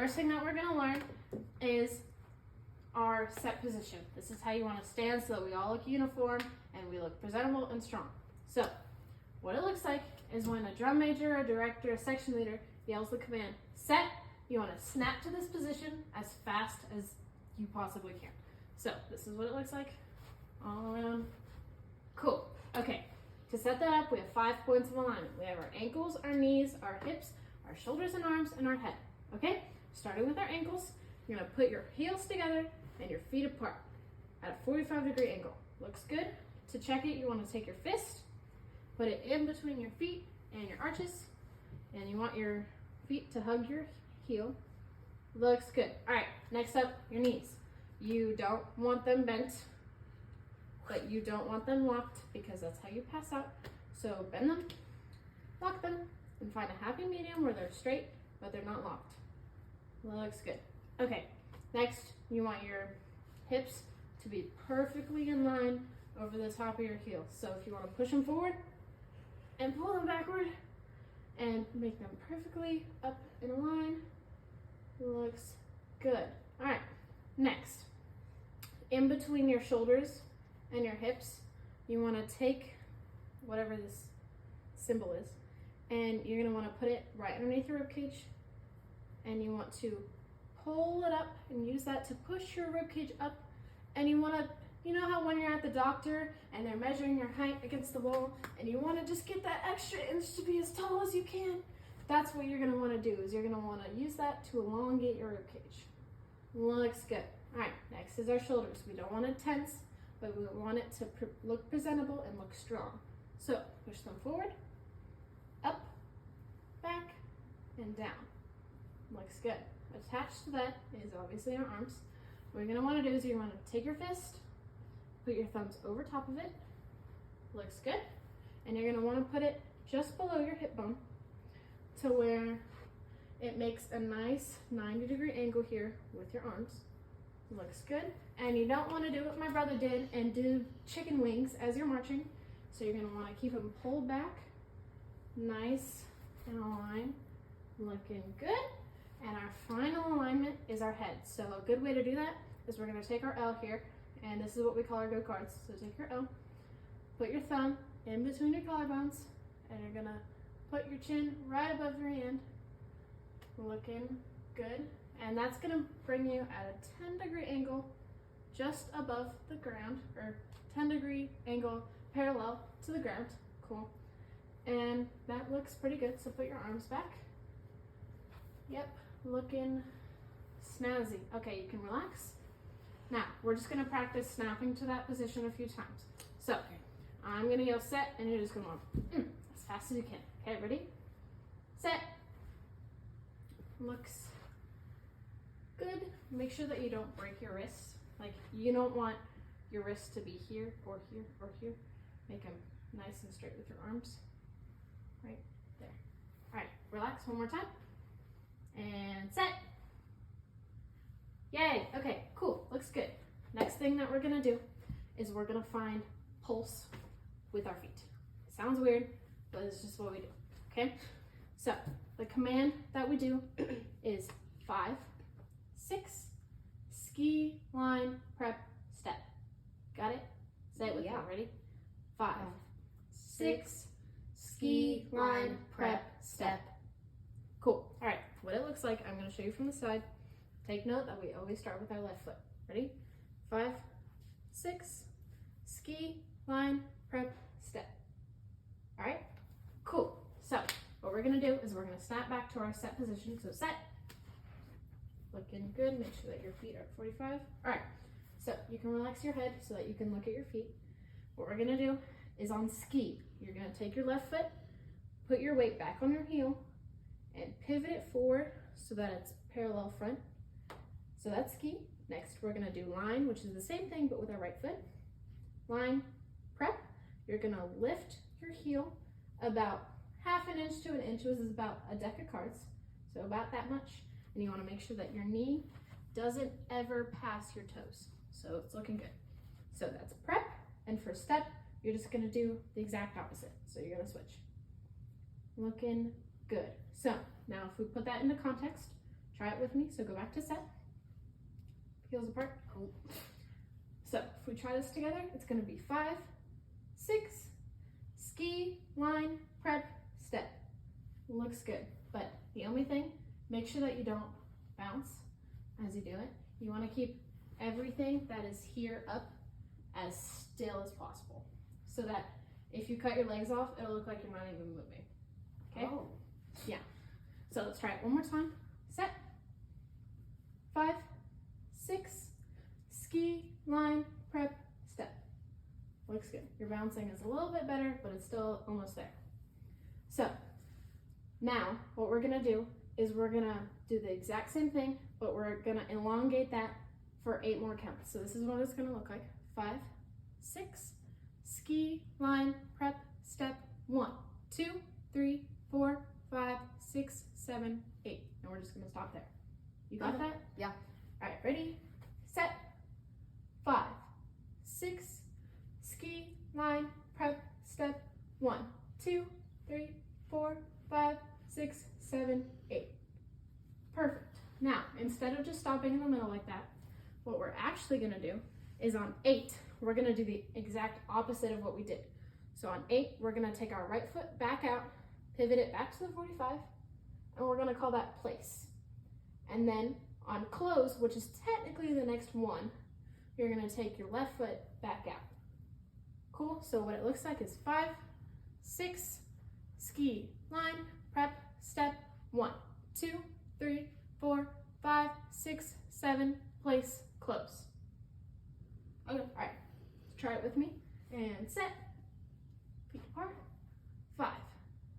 first thing that we're gonna learn is our set position. This is how you wanna stand so that we all look uniform and we look presentable and strong. So, what it looks like is when a drum major, a director, a section leader yells the command, set, you wanna snap to this position as fast as you possibly can. So, this is what it looks like all around. Cool. Okay, to set that up, we have 5 points of alignment. We have our ankles, our knees, our hips, our shoulders and arms, and our head. Okay, starting with our ankles, you're gonna put your heels together and your feet apart at a 45-degree angle. Looks good. To check it, you wanna take your fist, put it in between your feet and your arches, and you want your feet to hug your heel. Looks good. All right, next up, your knees. You don't want them bent, but you don't want them locked because that's how you pass out. So bend them, lock them, and find a happy medium where they're straight, but they're not locked. Looks good. Okay, next you want your hips to be perfectly in line over the top of your heels. So if you want to push them forward and pull them backward and make them perfectly up in a line, looks good. All right, next, in between your shoulders and your hips, you want to take whatever this symbol is, and you're going to want to put it right underneath your ribcage, and you want to pull it up and use that to push your ribcage up. And you want to, you know how when you're at the doctor and they're measuring your height against the wall and you want to just get that extra inch to be as tall as you can? That's what you're going to want to do, is you're going to want to use that to elongate your ribcage. Looks good. All right, next is our shoulders. We don't want it tense, but we want it to look presentable and look strong. So push them forward, up, back, and down. Looks good. Attached to that is obviously our arms. What you're gonna wanna do is you're gonna take your fist, put your thumbs over top of it. Looks good. And you're gonna wanna put it just below your hip bone to where it makes a nice 90-degree angle here with your arms. Looks good. And you don't want to do what my brother did and do chicken wings as you're marching. So you're going to want to keep them pulled back, nice and aligned, looking good. And our final alignment is our head. So a good way to do that is we're going to take our L here, and this is what we call our go cards. So take your L, put your thumb in between your collarbones, and you're going to put your chin right above your hand, looking good. And that's gonna bring you at a 10-degree angle just above the ground, or 10-degree angle parallel to the ground. Cool. And that looks pretty good, so put your arms back. Yep, looking snazzy. Okay, you can relax. Now, we're just gonna practice snapping to that position a few times. So, I'm gonna yell set, and you're just gonna go as fast as you can. Okay, ready? Set. Looks good. Make sure that you don't break your wrists. Like, you don't want your wrists to be here or here or here. Make them nice and straight with your arms. Right there. All right, relax one more time. And set. Yay, okay, cool, looks good. Next thing that we're gonna do is we're gonna find pulse with our feet. Sounds weird, but it's just what we do, okay? So, the command that we do is 5, 6, ski, line, prep, step. Got it? Say it with me. Ready? 5, 6, ski, line, prep, step. Cool. All right. What it looks like, I'm going to show you from the side. Take note that we always start with our left foot. Ready? 5, 6, ski, line, prep, step. All right? Cool. So, what we're going to do is we're going to snap back to our set position. So, set. Looking good. Make sure that your feet are at 45. All right. So, you can relax your head so that you can look at your feet. What we're going to do is on ski, you're going to take your left foot, put your weight back on your heel, and pivot it forward so that it's parallel front. So that's ski. Next, we're going to do line, which is the same thing but with our right foot. Line, prep. You're going to lift your heel about half an inch to an inch, which is about a deck of cards, so about that much. And you want to make sure that your knee doesn't ever pass your toes. So it's looking good. So that's prep, and for step, you're just going to do the exact opposite. So you're going to switch. Looking good. So now if we put that into context, Try it with me. So go back to set. Heels apart. Oh. So if we try this together, it's going to be 5, 6, ski, line, prep, step. Looks good. But the only thing, make sure that you don't bounce as you do it. You want to keep everything that is here up as still as possible, so that if you cut your legs off, it'll look like you're not even moving. Okay? Oh. Yeah. So let's try it one more time. Set. 5, 6, ski, line, prep, step. Looks good. Your bouncing is a little bit better, but it's still almost there. So now what we're gonna do is we're gonna do the exact same thing, but we're gonna elongate that for 8 more counts. So this is what it's gonna look like. 5, 6, ski, line, prep, step, 1, 2, 3, 4, 5, 6, 7, 8. And we're just gonna stop there. You got that? Yeah. All right, ready, set. 5, 6, ski, line, prep, step, 1, 2, 3, 4, 5, 6, 7, 8. Perfect. Now, instead of just stopping in the middle like that, what we're actually gonna do is on 8, we're gonna do the exact opposite of what we did. So on 8, we're gonna take our right foot back out, pivot it back to the 45, and we're gonna call that place. And then on close, which is technically the next one, you're gonna take your left foot back out. Cool, so what it looks like is 5, 6, ski, line, prep, step, 1, 2, 3, 4, 5, 6, 7, place, close. Okay, all right, try it with me, and set, feet apart, 5,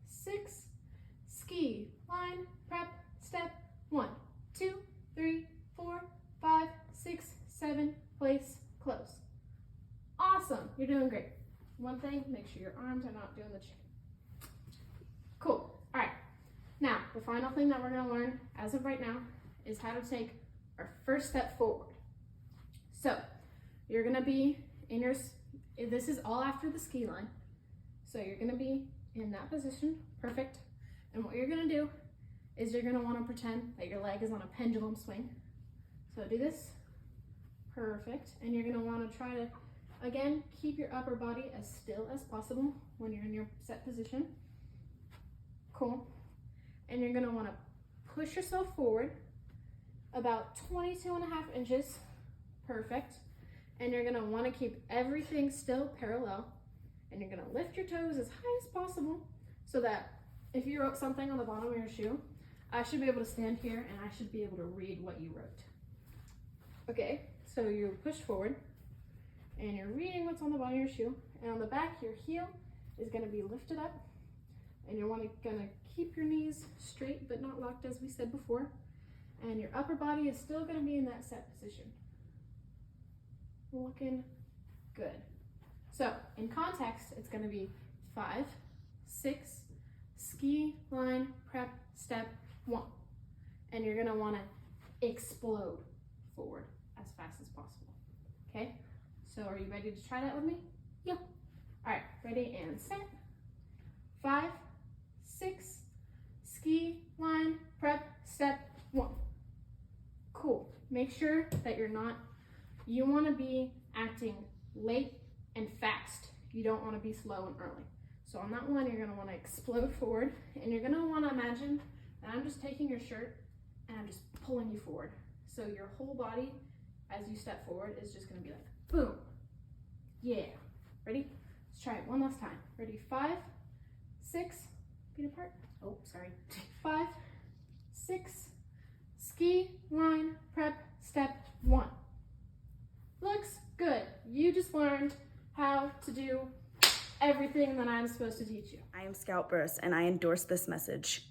6, ski, line, prep, step, 1, 2, 3, 4, 5, 6, 7, place, close. Awesome, you're doing great. One thing, make sure your arms are not doing the chicken. Cool, all right. Now, the final thing that we're gonna learn as of right now is how to take our first step forward. So, you're gonna be in your, this is all after the ski line. So you're gonna be in that position, perfect. And what you're gonna do is you're gonna wanna pretend that your leg is on a pendulum swing. So do this, perfect. And you're gonna wanna try to, again, keep your upper body as still as possible when you're in your set position. Cool. And you're gonna wanna push yourself forward about 22.5 inches, perfect. And you're gonna wanna keep everything still parallel. And you're gonna lift your toes as high as possible so that if you wrote something on the bottom of your shoe, I should be able to stand here and I should be able to read what you wrote. Okay, so you push forward and you're reading what's on the bottom of your shoe, and on the back, your heel is gonna be lifted up, and you're gonna keep your knees straight but not locked as we said before, and your upper body is still gonna be in that set position. Looking good. So in context, it's gonna be 5, 6, ski, line, prep, step, 1. And you're gonna wanna explode forward as fast as possible, okay? So are you ready to try that with me? Yeah. All right, ready and set. 5, 6, ski, line, prep, step, 1. Cool, make sure that you wanna be acting late and fast. You don't wanna be slow and early. So on that one, you're gonna wanna explode forward, and you're gonna wanna imagine that I'm just taking your shirt and I'm just pulling you forward. So your whole body, as you step forward, is just gonna be like, boom. Yeah, ready? Let's try it one last time. Ready, 5, 6, feet apart. Oh, sorry. 5, 6, ski, line, prep, step, 1. Looks good. You just learned how to do everything that I'm supposed to teach you. I am Scout Burst, and I endorse this message.